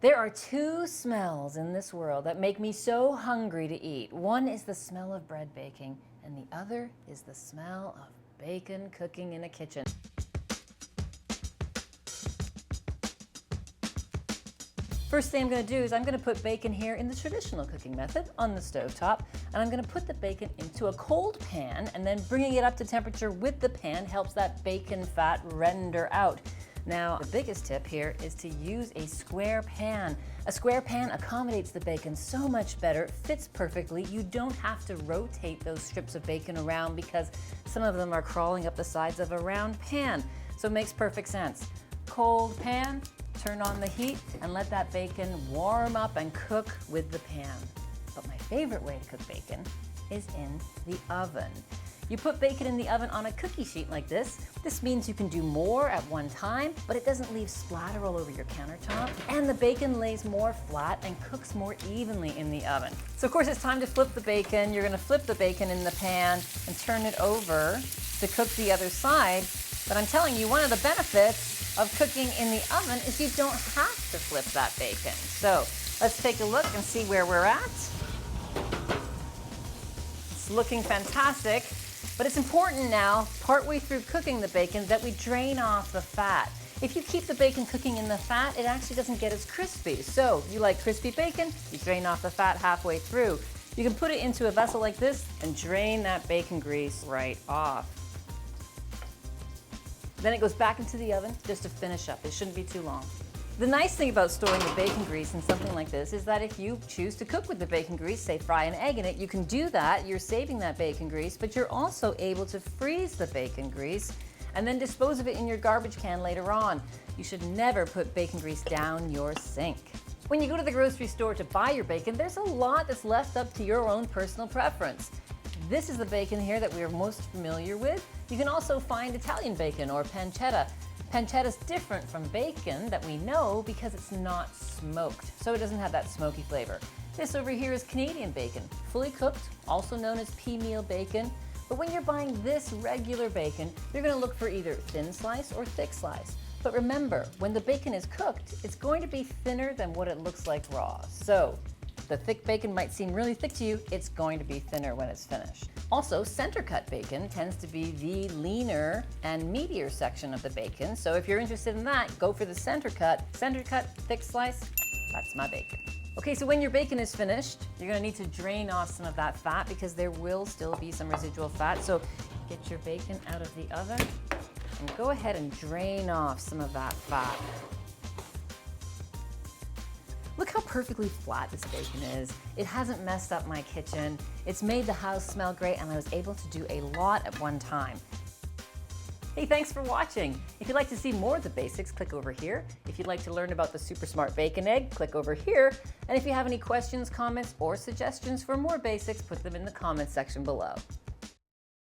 There are two smells in this world that make me so hungry to eat. One is the smell of bread baking, and the other is the smell of bacon cooking in a kitchen. First thing I'm going to do is I'm going to put bacon here in the traditional cooking method on the stovetop, and I'm going to put the bacon into a cold pan, and then bringing it up to temperature with the pan helps that bacon fat render out. Now, the biggest tip here is to use a square pan. A square pan accommodates the bacon so much better, it fits perfectly. You don't have to rotate those strips of bacon around because some of them are crawling up the sides of a round pan. So it makes perfect sense. Cold pan, turn on the heat, and let that bacon warm up and cook with the pan. But my favorite way to cook bacon is in the oven. You put bacon in the oven on a cookie sheet like this. This means you can do more at one time, but it doesn't leave splatter all over your countertop. And the bacon lays more flat and cooks more evenly in the oven. So of course it's time to flip the bacon. You're gonna flip the bacon in the pan and turn it over to cook the other side. But I'm telling you, one of the benefits of cooking in the oven is you don't have to flip that bacon. So let's take a look and see where we're at. It's looking fantastic. But it's important now, partway through cooking the bacon, that we drain off the fat. If you keep the bacon cooking in the fat, it actually doesn't get as crispy. So you like crispy bacon, you drain off the fat halfway through. You can put it into a vessel like this and drain that bacon grease right off. Then it goes back into the oven just to finish up. It shouldn't be too long. The nice thing about storing the bacon grease in something like this is that if you choose to cook with the bacon grease, say fry an egg in it, you can do that. You're saving that bacon grease, but you're also able to freeze the bacon grease and then dispose of it in your garbage can later on. You should never put bacon grease down your sink. When you go to the grocery store to buy your bacon, there's a lot that's left up to your own personal preference. This is the bacon here that we are most familiar with. You can also find Italian bacon or pancetta. Pancetta is different from bacon that we know because it's not smoked, so it doesn't have that smoky flavor. This over here is Canadian bacon, fully cooked, also known as pea meal bacon. But when you're buying this regular bacon, you're going to look for either thin slice or thick slice. But remember, when the bacon is cooked, it's going to be thinner than what it looks like raw. So the thick bacon might seem really thick to you, it's going to be thinner when it's finished. Also, center cut bacon tends to be the leaner and meatier section of the bacon. So if you're interested in that, go for the center cut, thick slice, that's my bacon. Okay, so when your bacon is finished, you're gonna need to drain off some of that fat because there will still be some residual fat. So get your bacon out of the oven and go ahead and drain off some of that fat. Look how perfectly flat this bacon is. It hasn't messed up my kitchen. It's made the house smell great, and I was able to do a lot at one time. Hey, thanks for watching. If you'd like to see more of the basics, click over here. If you'd like to learn about the super smart bacon egg, click over here. And if you have any questions, comments, or suggestions for more basics, put them in the comments section below.